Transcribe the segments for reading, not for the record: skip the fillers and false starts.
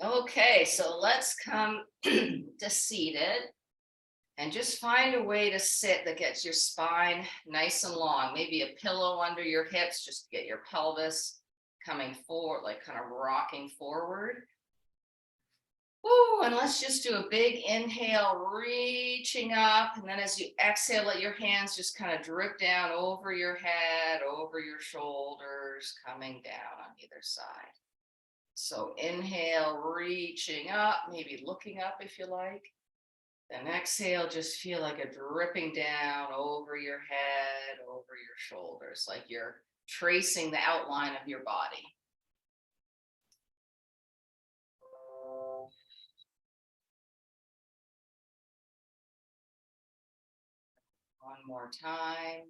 Okay, so let's come to seated and just find a way to sit that gets your spine nice and long. Maybe a pillow under your hips just to get your pelvis coming forward, like kind of rocking forward. Ooh, and let's just do a big inhale, reaching up. And then as you exhale, let your hands just kind of drip down over your head, over your shoulders, coming down on either side. So inhale, reaching up, maybe looking up if you like. Then exhale, just feel like a dripping down over your head, over your shoulders, like you're tracing the outline of your body. One more time.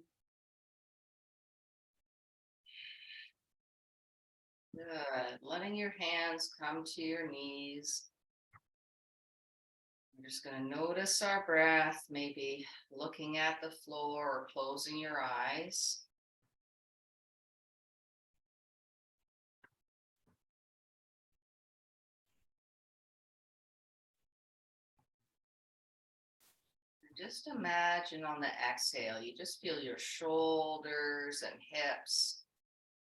Good. Letting your hands come to your knees. We're just going to notice our breath, maybe looking at the floor or closing your eyes. Just imagine on the exhale, you just feel your shoulders and hips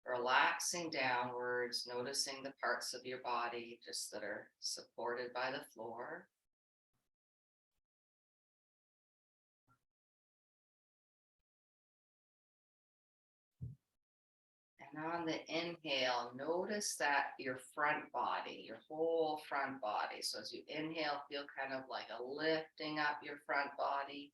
relaxing downwards, noticing the parts of your body just that are supported by the floor. And on the inhale, notice that your front body, your whole front body. So as you inhale, feel kind of like a lifting up your front body.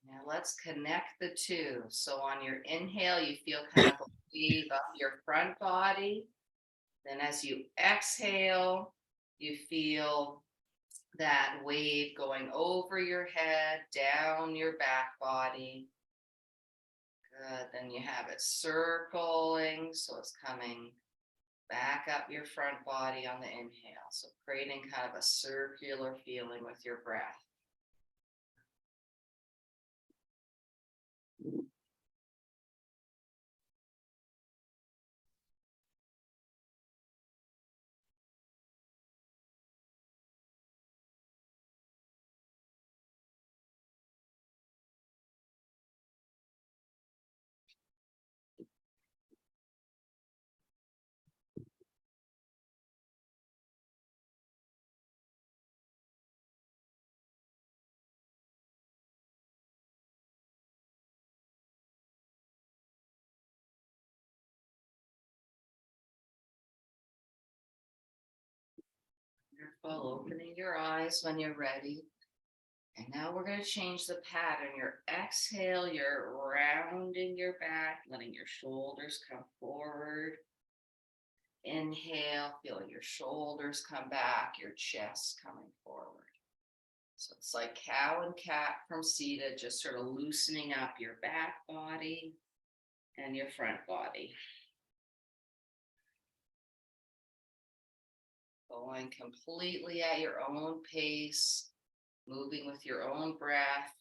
Now let's connect the two. So on your inhale, you feel kind of a wave up your front body. Then as you exhale, you feel that wave going over your head, down your back body. Good. Then you have it circling. So it's coming back up your front body on the inhale. So creating kind of a circular feeling with your breath. Wonderful. Opening your eyes when you're ready. And now we're going to change the pattern. Your exhale, you're rounding your back, letting your shoulders come forward. Inhale, feeling your shoulders come back, your chest coming forward. So it's like cow and cat from seated, just sort of loosening up your back body and your front body. Going completely at your own pace, moving with your own breath.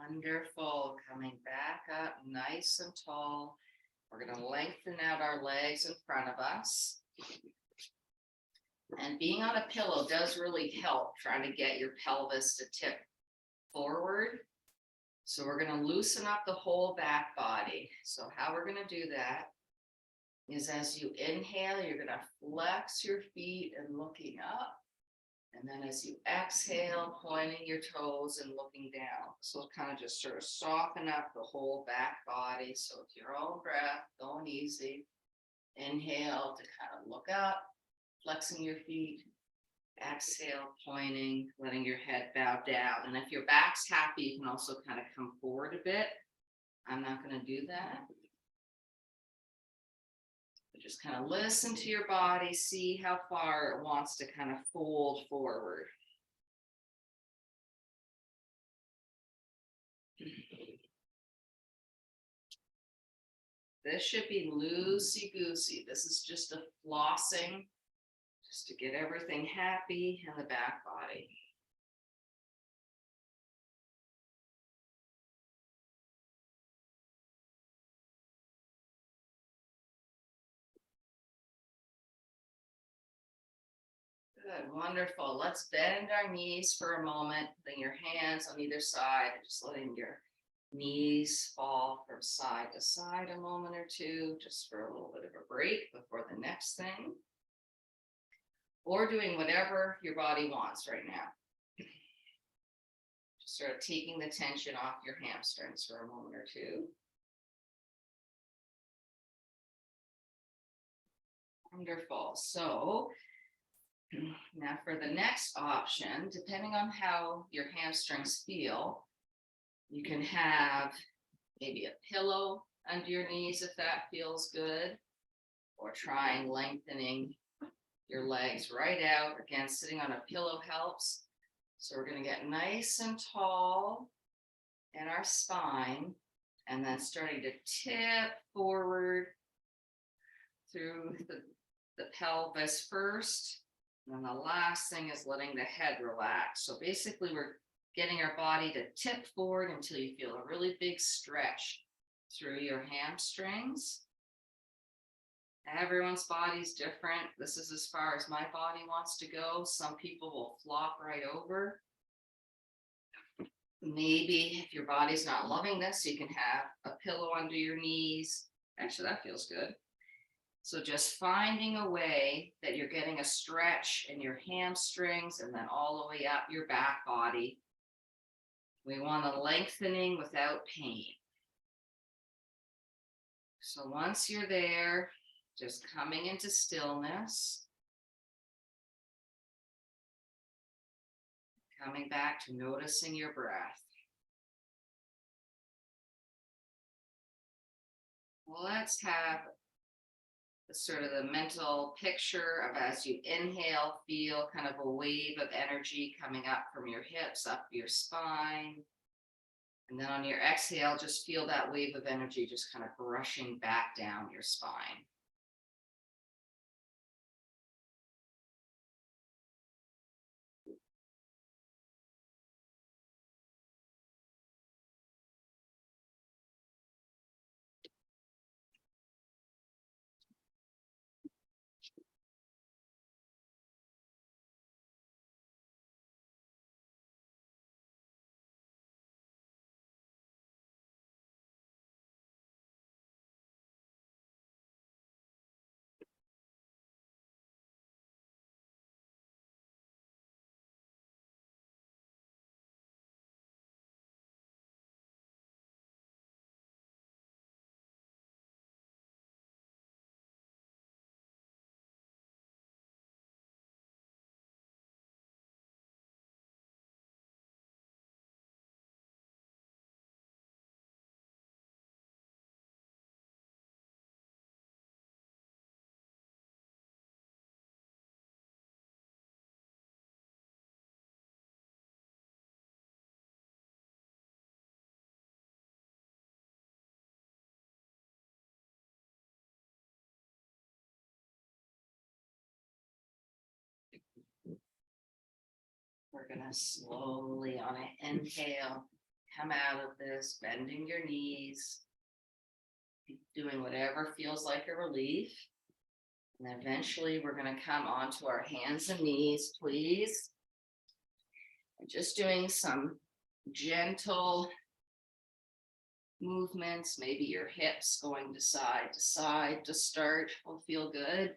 Wonderful. Coming back up nice and tall. We're going to lengthen out our legs in front of us. And being on a pillow does really help trying to get your pelvis to tip forward. So we're going to loosen up the whole back body. So how we're going to do that is as you inhale, you're going to flex your feet and looking up. And then as you exhale, pointing your toes and looking down. So kind of just sort of soften up the whole back body. So with your own breath, going easy. Inhale to kind of look up, flexing your feet. Exhale, pointing, letting your head bow down. And if your back's happy, you can also kind of come forward a bit. I'm not going to do that. But just kind of listen to your body, see how far it wants to kind of fold forward. This should be loosey-goosey. This is just a flossing, just to get everything happy in the back body. Good, wonderful. Let's bend our knees for a moment, putting your hands on either side, just letting your knees fall from side to side a moment or two, just for a little bit of a break before the next thing. Or doing whatever your body wants right now. Just sort of taking the tension off your hamstrings for a moment or two. Wonderful. So now for the next option, depending on how your hamstrings feel, you can have maybe a pillow under your knees if that feels good, or trying lengthening your legs right out. Again, sitting on a pillow helps. So we're going to get nice and tall in our spine, and then starting to tip forward through the pelvis first. And then the last thing is letting the head relax. So basically we're getting our body to tip forward until you feel a really big stretch through your hamstrings. Everyone's body's different. This is as far as my body wants to go. Some people will flop right over. Maybe if your body's not loving this, you can have a pillow under your knees. Actually, that feels good. So just finding a way that you're getting a stretch in your hamstrings and then all the way up your back body. We want a lengthening without pain. So once you're there, just coming into stillness. Coming back to noticing your breath. Well, let's have sort of the mental picture of, as you inhale, feel kind of a wave of energy coming up from your hips, up your spine. And then on your exhale, just feel that wave of energy just kind of brushing back down your spine. We're going to slowly, on an inhale, come out of this, bending your knees, doing whatever feels like a relief. And eventually we're going to come onto our hands and knees, please. And just doing some gentle movements, maybe your hips going to side to start will feel good.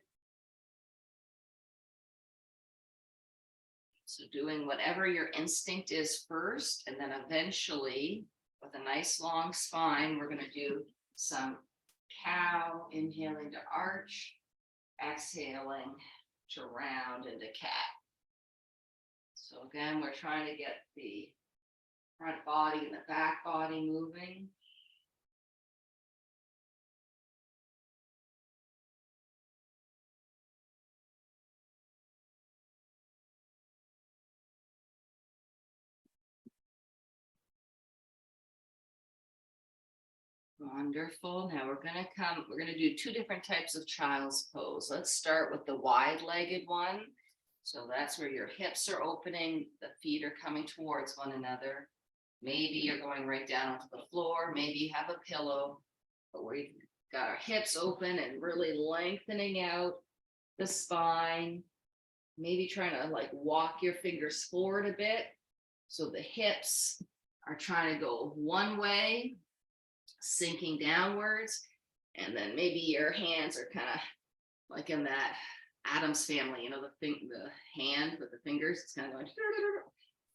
So doing whatever your instinct is first, and then eventually with a nice long spine, we're going to do some cow, inhaling to arch, exhaling to round into cat. So again, we're trying to get the front body and the back body moving. Wonderful. Now we're going to do two different types of child's pose. Let's start with the wide-legged one. So that's where your hips are opening, the feet are coming towards one another. Maybe you're going right down onto the floor. Maybe you have a pillow, but we've got our hips open and really lengthening out the spine. Maybe trying to like walk your fingers forward a bit. So the hips are trying to go one way, sinking downwards, and then maybe your hands are kind of like in that Adam's family, you know, the hand with the fingers, it's kind of going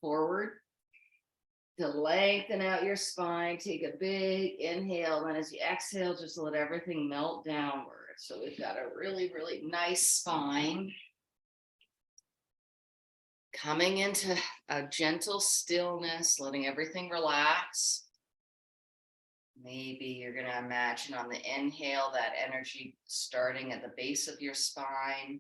forward to lengthen out your spine. Take a big inhale, and as you exhale, just let everything melt downward. So we've got a really, really nice spine. Coming into a gentle stillness, letting everything relax. Maybe you're going to imagine on the inhale that energy starting at the base of your spine,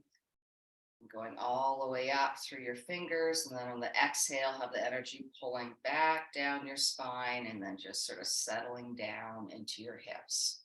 going all the way up through your fingers, and then on the exhale, have the energy pulling back down your spine and then just sort of settling down into your hips.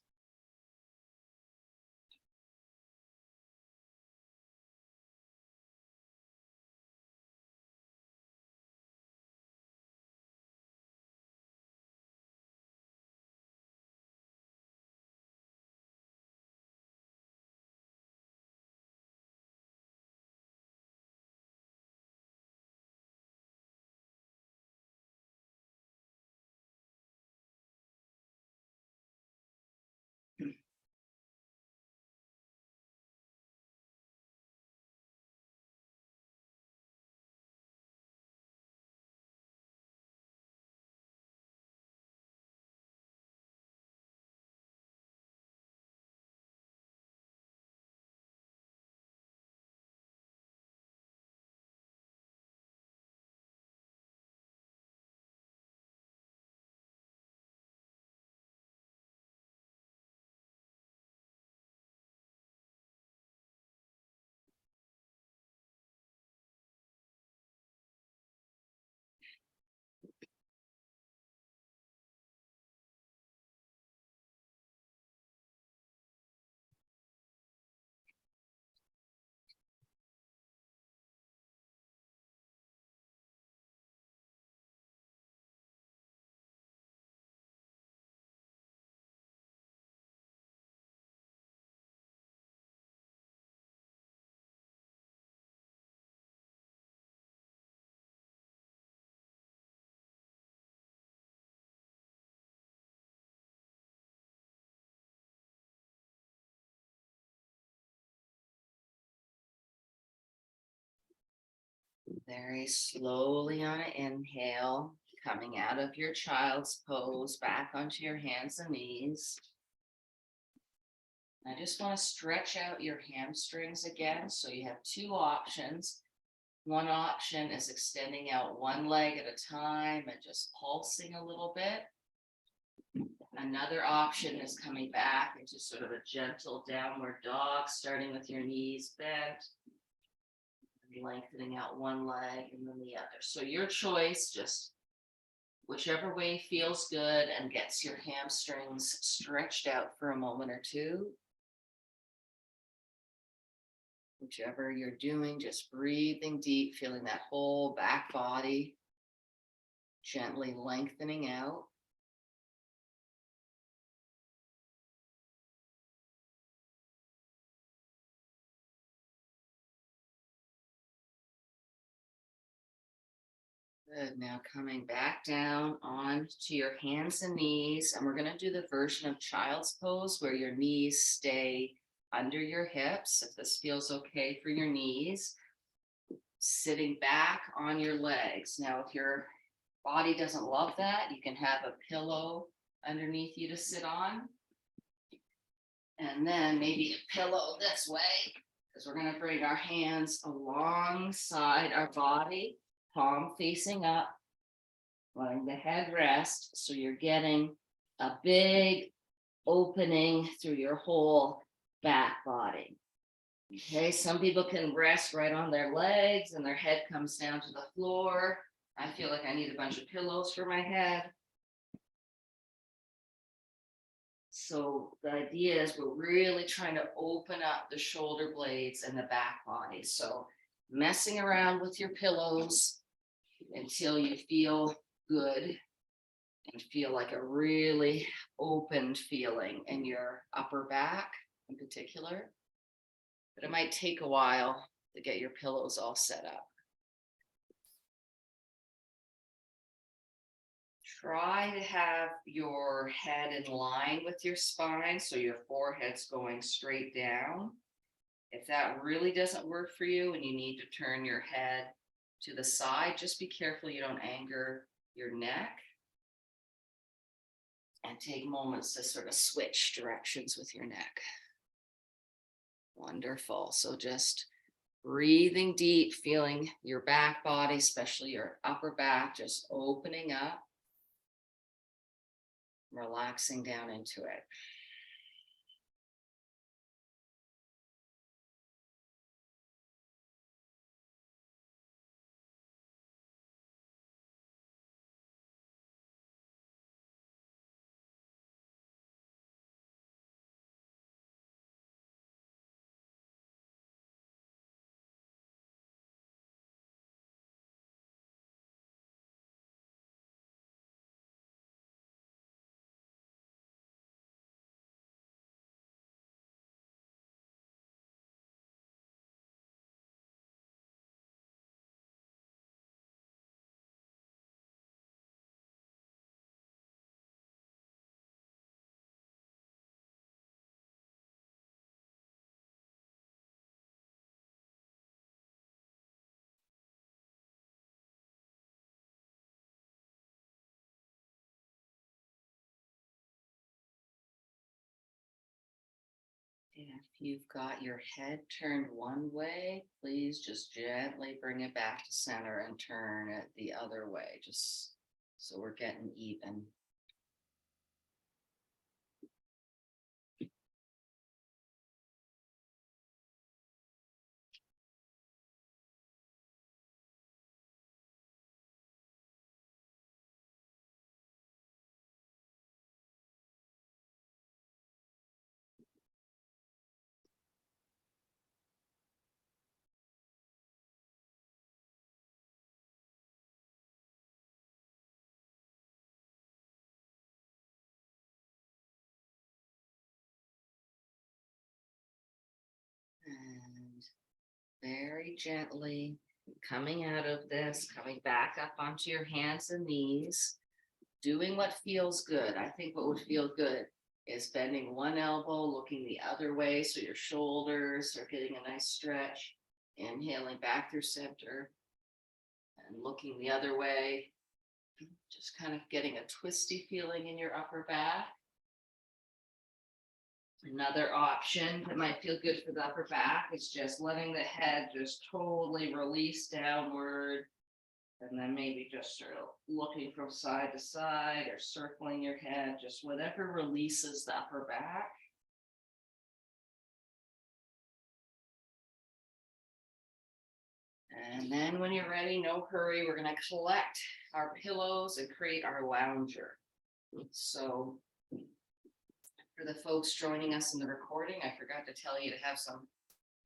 Very slowly on an inhale, coming out of your child's pose back onto your hands and knees. I just want to stretch out your hamstrings again. So you have two options. One option is extending out one leg at a time and just pulsing a little bit. Another option is coming back into sort of a gentle downward dog, starting with your knees bent, lengthening out one leg and then the other. So your choice, just whichever way feels good and gets your hamstrings stretched out for a moment or two. Whichever you're doing, just breathing deep, feeling that whole back body gently lengthening out. Good. Now coming back down onto your hands and knees, and we're going to do the version of child's pose where your knees stay under your hips, if this feels okay for your knees. Sitting back on your legs. Now, if your body doesn't love that, you can have a pillow underneath you to sit on. And then maybe a pillow this way, because we're going to bring our hands alongside our body, palm facing up, letting the head rest. So you're getting a big opening through your whole back body. Okay, some people can rest right on their legs and their head comes down to the floor. I feel like I need a bunch of pillows for my head. So the idea is we're really trying to open up the shoulder blades and the back body. So messing around with your pillows until you feel good and feel like a really opened feeling in your upper back in particular. But it might take a while to get your pillows all set up. Try to have your head in line with your spine so your forehead's going straight down. If that really doesn't work for you and you need to turn your head to the side, just be careful you don't anger your neck. And take moments to sort of switch directions with your neck. Wonderful. So just breathing deep, feeling your back body, especially your upper back, just opening up, relaxing down into it. If you've got your head turned one way, please just gently bring it back to center and turn it the other way, just so we're getting even. And very gently coming out of this, coming back up onto your hands and knees, doing what feels good. I think what would feel good is bending one elbow, looking the other way so your shoulders are getting a nice stretch, inhaling back through center and looking the other way, just kind of getting a twisty feeling in your upper back. Another option that might feel good for the upper back is just letting the head just totally release downward. And then maybe just sort of looking from side to side or circling your head, just whatever releases the upper back. And then when you're ready, no hurry, we're going to collect our pillows and create our lounger. So for the folks joining us in the recording, I forgot to tell you to have some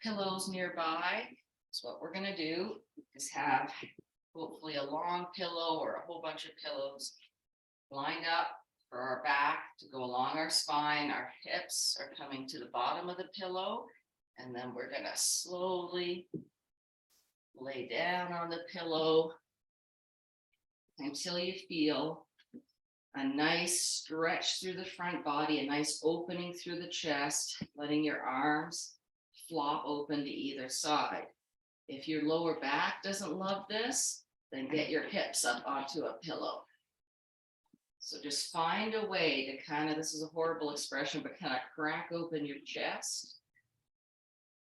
pillows nearby. So what we're going to do is have hopefully a long pillow or a whole bunch of pillows lined up for our back to go along our spine. Our hips are coming to the bottom of the pillow, and then we're going to slowly lay down on the pillow until you feel a nice stretch through the front body, a nice opening through the chest, letting your arms flop open to either side. If your lower back doesn't love this, then get your hips up onto a pillow. So just find a way to kind of, this is a horrible expression, but kind of crack open your chest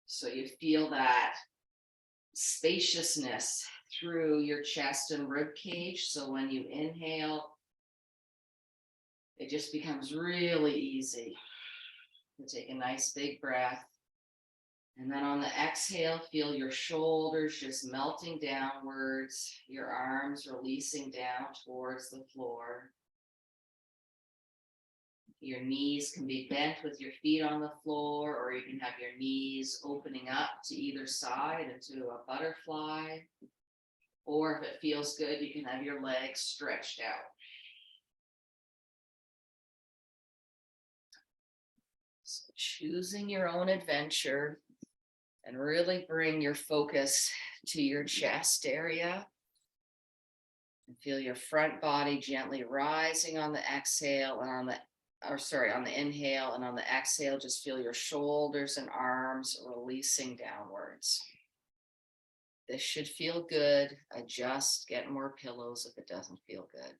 so you feel that spaciousness through your chest and rib cage. So when you inhale, it just becomes really easy to take a nice big breath. And then on the exhale, feel your shoulders just melting downwards, your arms releasing down towards the floor. Your knees can be bent with your feet on the floor, or you can have your knees opening up to either side into a butterfly. Or if it feels good, you can have your legs stretched out. So choosing your own adventure, and really bring your focus to your chest area. And feel your front body gently rising on the exhale, and on the inhale, and on the exhale, just feel your shoulders and arms releasing downwards. This should feel good. Adjust, get more pillows if it doesn't feel good.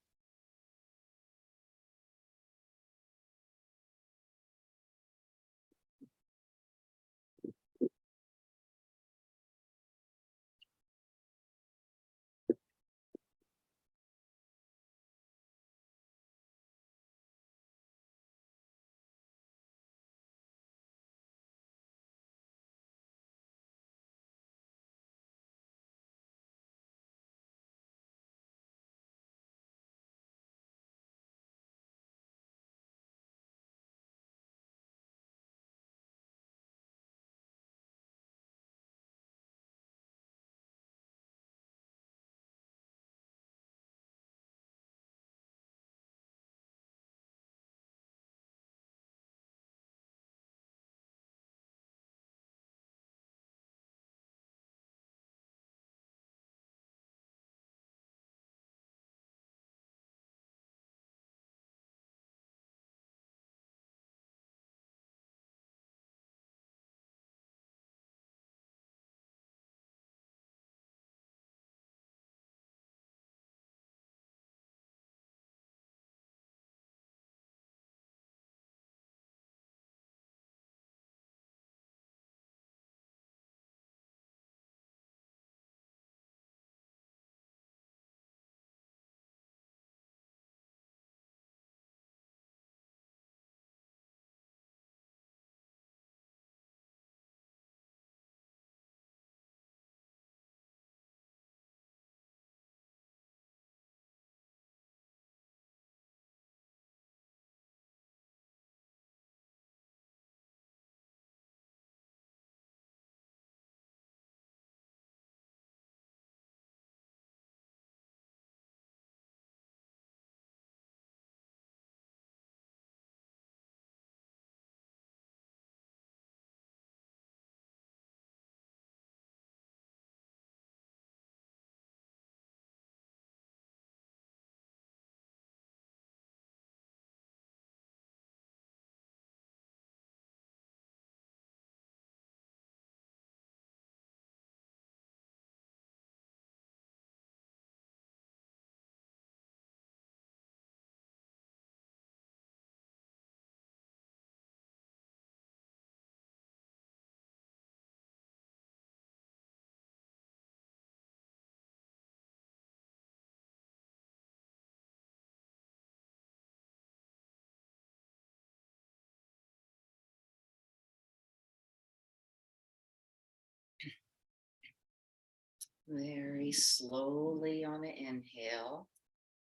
Very slowly on the inhale.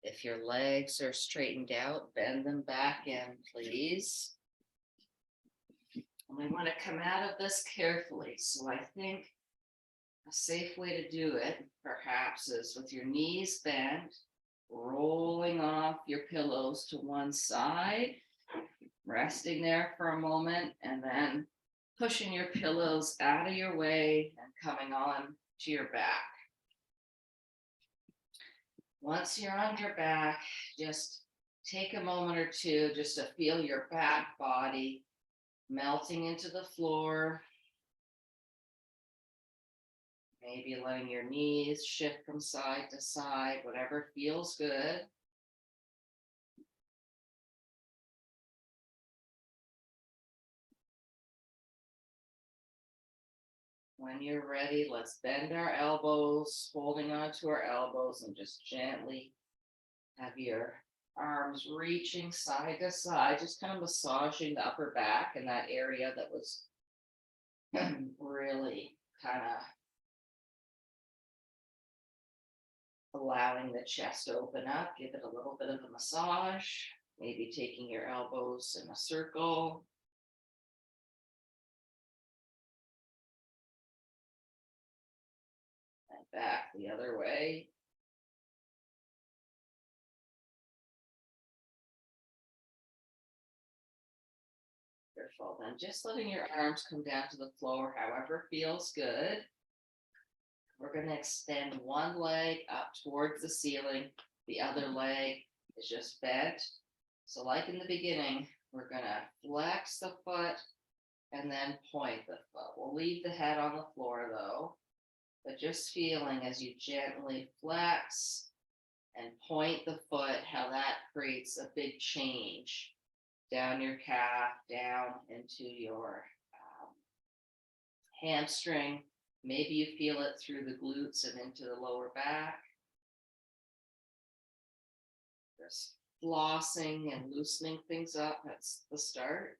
If your legs are straightened out, bend them back in, please. And we want to come out of this carefully. So I think a safe way to do it, perhaps, is with your knees bent, rolling off your pillows to one side, resting there for a moment, and then pushing your pillows out of your way and coming on to your back. Once you're on your back, just take a moment or two just to feel your back body melting into the floor. Maybe letting your knees shift from side to side, whatever feels good. When you're ready, let's bend our elbows, holding onto our elbows, and just gently have your arms reaching side to side, just kind of massaging the upper back and that area that was really kind of allowing the chest to open up. Give it a little bit of a massage. Maybe taking your elbows in a circle. And back the other way. Wonderful. Then just letting your arms come down to the floor, however feels good. We're going to extend one leg up towards the ceiling. The other leg is just bent. So like in the beginning, we're going to flex the foot and then point the foot. We'll leave the head on the floor though, but just feeling as you gently flex and point the foot, how that creates a big change down your calf, down into your hamstring. Maybe you feel it through the glutes and into the lower back. Just flossing and loosening things up. That's the start.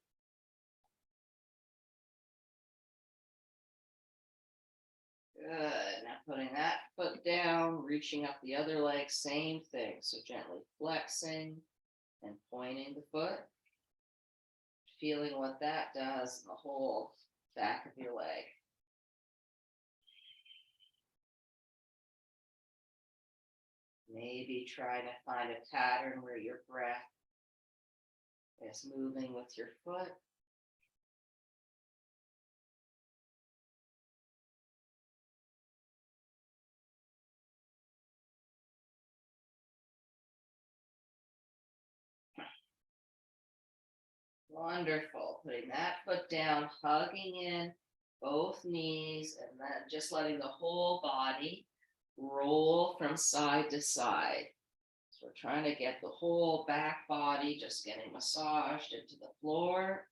Good. Now putting that foot down, reaching up the other leg, same thing. So gently flexing and pointing the foot. Feeling what that does in the whole back of your leg. Maybe trying to find a pattern where your breath is moving with your foot. Wonderful. Putting that foot down, hugging in both knees, and then just letting the whole body roll from side to side. So we're trying to get the whole back body just getting massaged into the floor.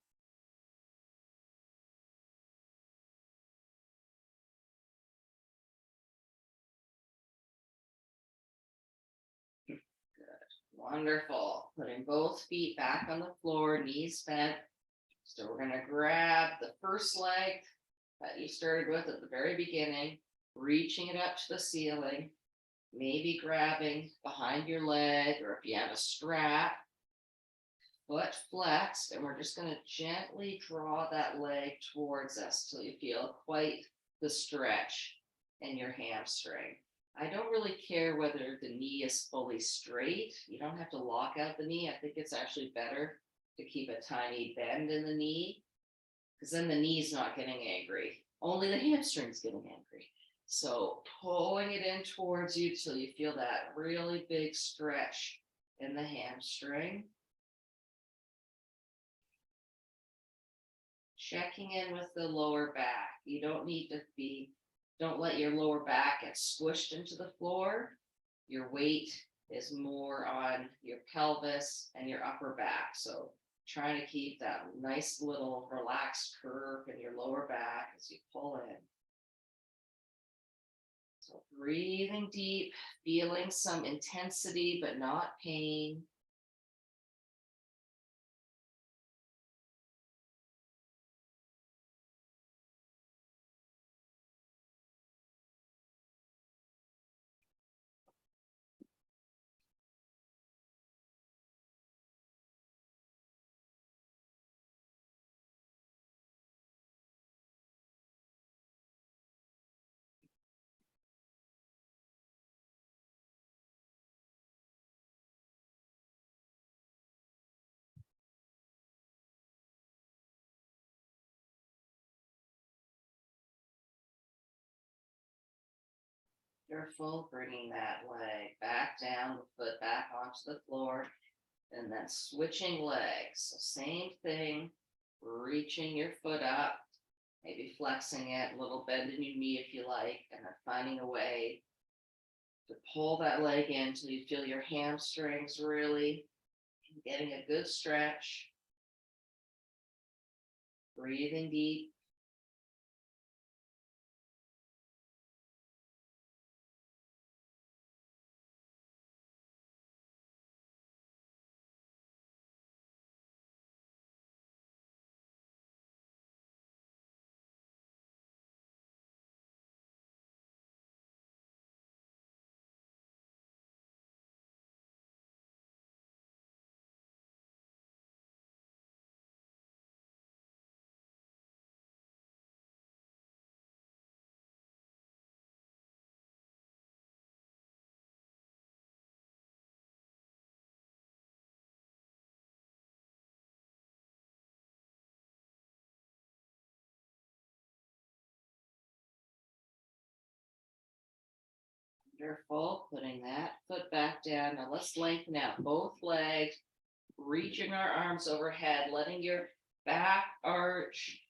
Good. Wonderful. Putting both feet back on the floor, knees bent. So we're going to grab the first leg that you started with at the very beginning, reaching it up to the ceiling, maybe grabbing behind your leg, or if you have a strap, foot flexed, and we're just going to gently draw that leg towards us till you feel quite the stretch in your hamstring. I don't really care whether the knee is fully straight. You don't have to lock out the knee. I think it's actually better to keep a tiny bend in the knee, because then the knee's not getting angry. Only the hamstring's getting angry. So pulling it in towards you till you feel that really big stretch in the hamstring. Checking in with the lower back. You don't need to don't let your lower back get squished into the floor. Your weight is more on your pelvis and your upper back. So trying to keep that nice little relaxed curve in your lower back as you pull in. So breathing deep, feeling some intensity, but not pain. Careful, bringing that leg back down, the foot back onto the floor, and then switching legs. So same thing, reaching your foot up, maybe flexing it, a little bend in your knee if you like, and then finding a way to pull that leg in until you feel your hamstrings really getting a good stretch. Breathing deep. Wonderful. Putting that foot back down. Now let's lengthen out both legs, reaching our arms overhead, letting your back arch,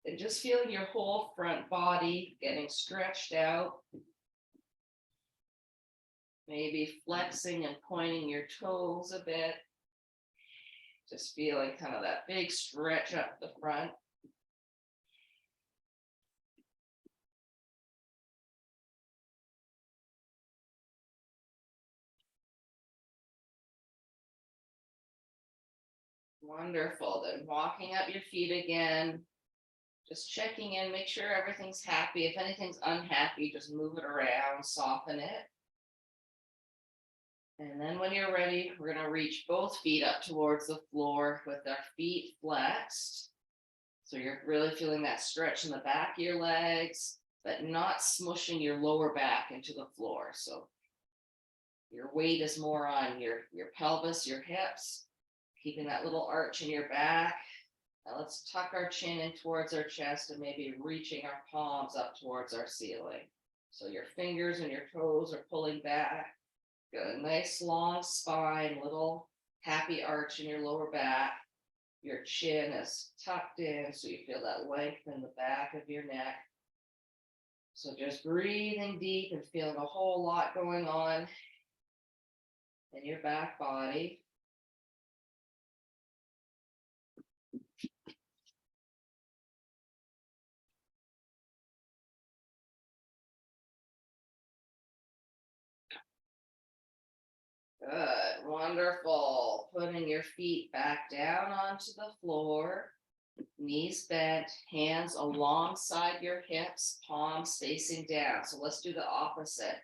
and just feeling your whole front body getting stretched out. Maybe flexing and pointing your toes a bit. Just feeling kind of that big stretch up the front. Wonderful. Then walking up your feet again, just checking in, make sure everything's happy. If anything's unhappy, just move it around, soften it. And then when you're ready, we're going to reach both feet up towards the floor with our feet flexed. So you're really feeling that stretch in the back of your legs, but not smushing your lower back into the floor. So your weight is more on your pelvis, your hips, keeping that little arch in your back. Now let's tuck our chin in towards our chest and maybe reaching our palms up towards our ceiling. So your fingers and your toes are pulling back. Got a nice long spine, little happy arch in your lower back. Your chin is tucked in, so you feel that length in the back of your neck. So just breathing deep and feeling a whole lot going on in your back body. Good, wonderful. Putting your feet back down onto the floor, knees bent, hands alongside your hips, palms facing down. So let's do the opposite.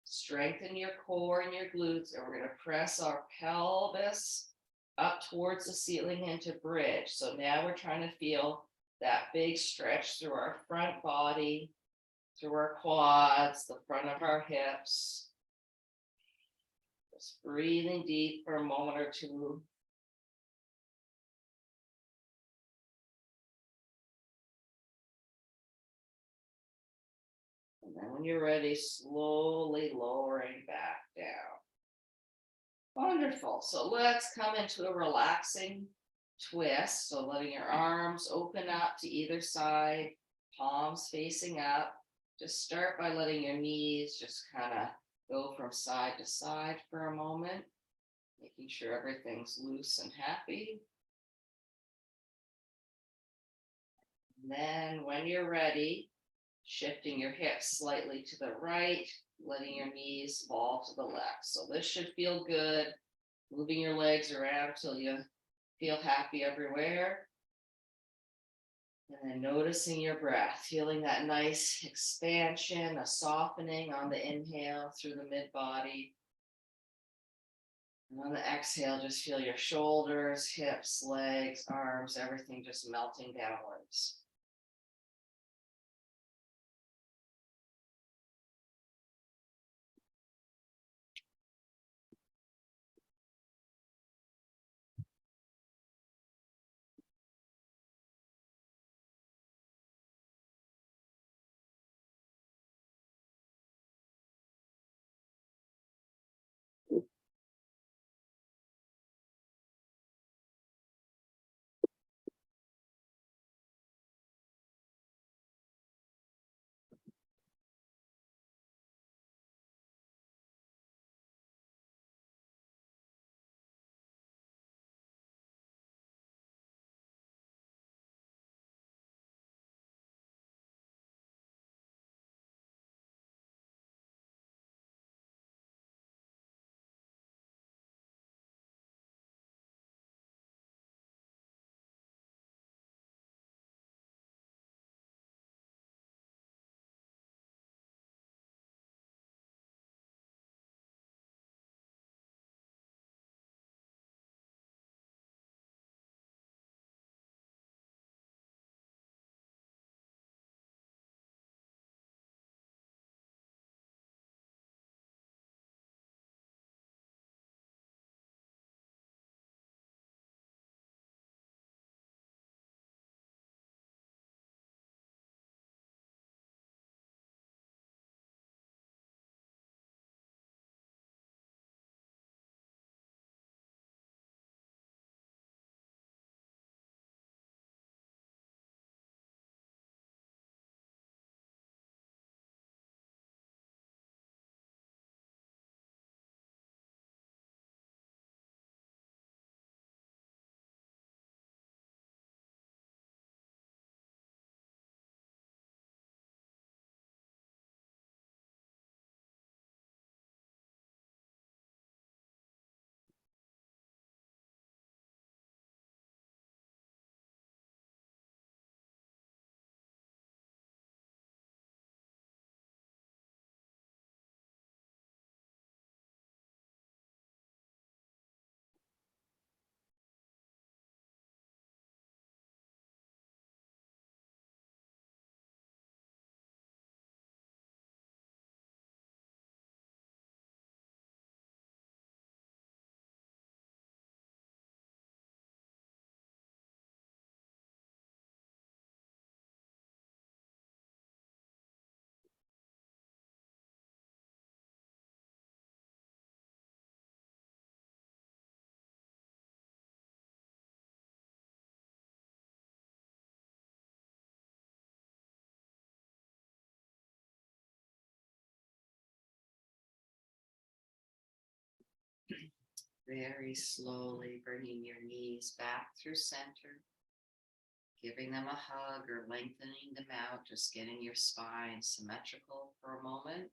Strengthen your core and your glutes, and we're going to press our pelvis up towards the ceiling into bridge. So now we're trying to feel that big stretch through our front body, through our quads, the front of our hips. Just breathing deep for a moment or two. And then when you're ready, slowly lowering back down. Wonderful. So let's come into a relaxing twist. So letting your arms open up to either side, palms facing up. Just start by letting your knees just kind of go from side to side for a moment, making sure everything's loose and happy. And then when you're ready, shifting your hips slightly to the right, letting your knees fall to the left. So this should feel good. Moving your legs around till you feel happy everywhere. And then noticing your breath, feeling that nice expansion, a softening on the inhale through the mid-body. And on the exhale, just feel your shoulders, hips, legs, arms, everything just melting downwards. Very slowly bringing your knees back through center, giving them a hug or lengthening them out, just getting your spine symmetrical for a moment.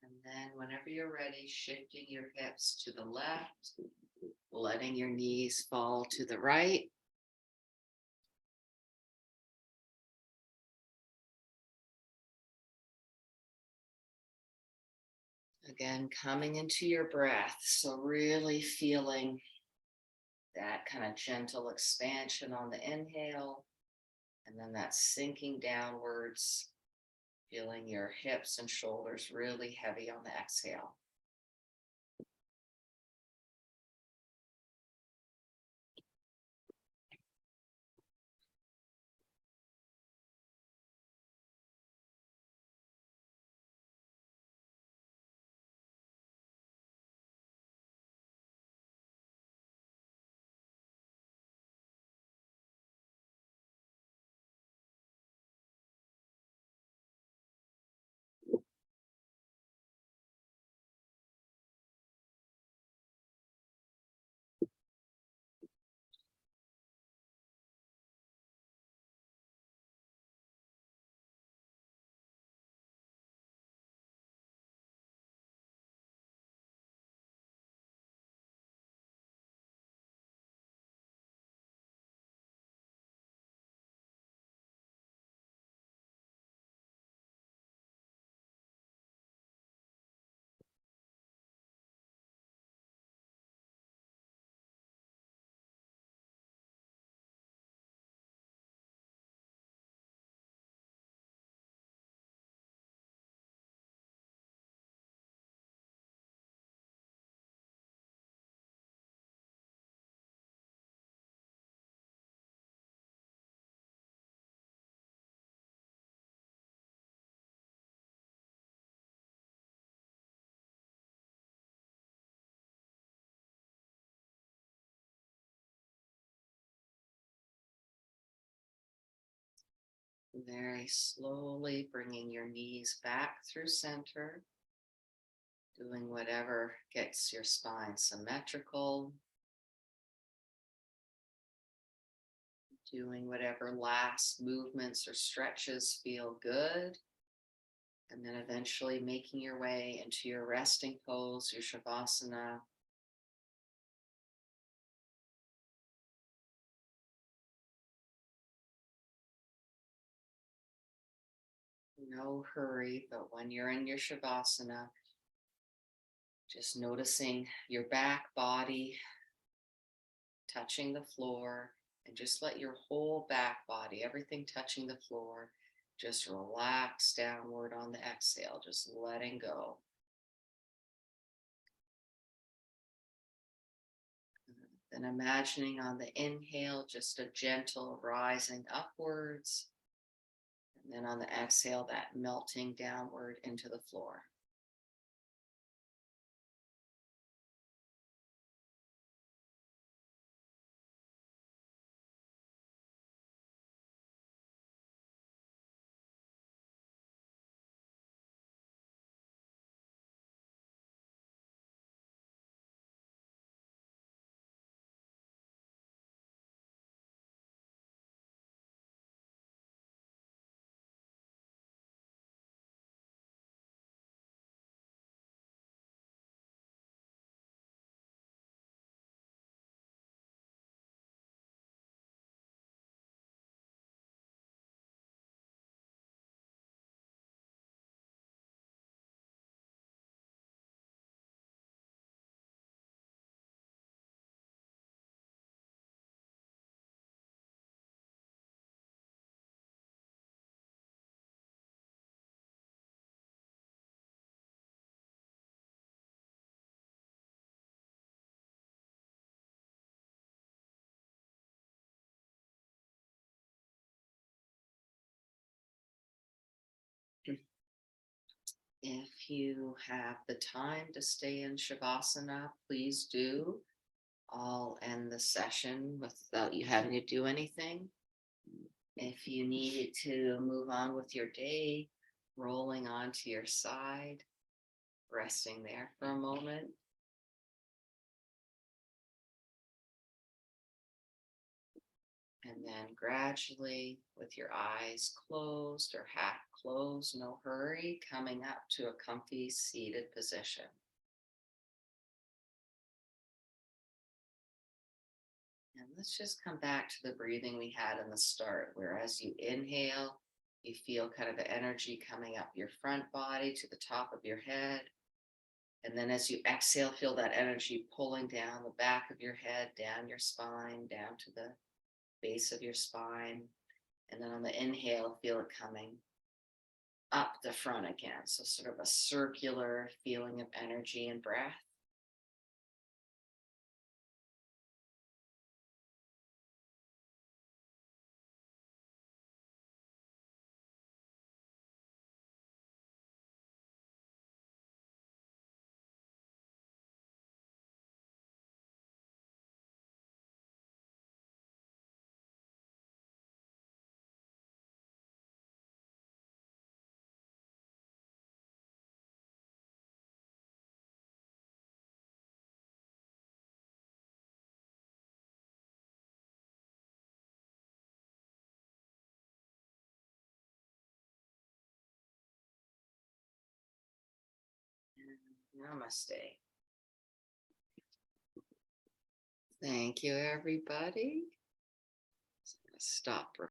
And then whenever you're ready, shifting your hips to the left, letting your knees fall to the right. Again, coming into your breath. So really feeling that kind of gentle expansion on the inhale, and then that sinking downwards, feeling your hips and shoulders really heavy on the exhale. Very slowly bringing your knees back through center, doing whatever gets your spine symmetrical, doing whatever last movements or stretches feel good, and then eventually making your way into your resting pose, your Shavasana. No hurry, but when you're in your Shavasana, just noticing your back body touching the floor, and just let your whole back body, everything touching the floor, just relax downward on the exhale, just letting go. Then imagining on the inhale, just a gentle rising upwards. And then on the exhale, that melting downward into the floor. If you have the time to stay in Shavasana, please do. I'll end the session without you having to do anything. If you needed to move on with your day, rolling onto your side, resting there for a moment. And then gradually, with your eyes closed or half closed, no hurry, coming up to a comfy seated position. And let's just come back to the breathing we had in the start, where as you inhale, you feel kind of the energy coming up your front body to the top of your head. And then as you exhale, feel that energy pulling down the back of your head, down your spine, down to the base of your spine. And then on the inhale, feel it coming up the front again. So sort of a circular feeling of energy and breath. Namaste. Thank you, everybody. Stop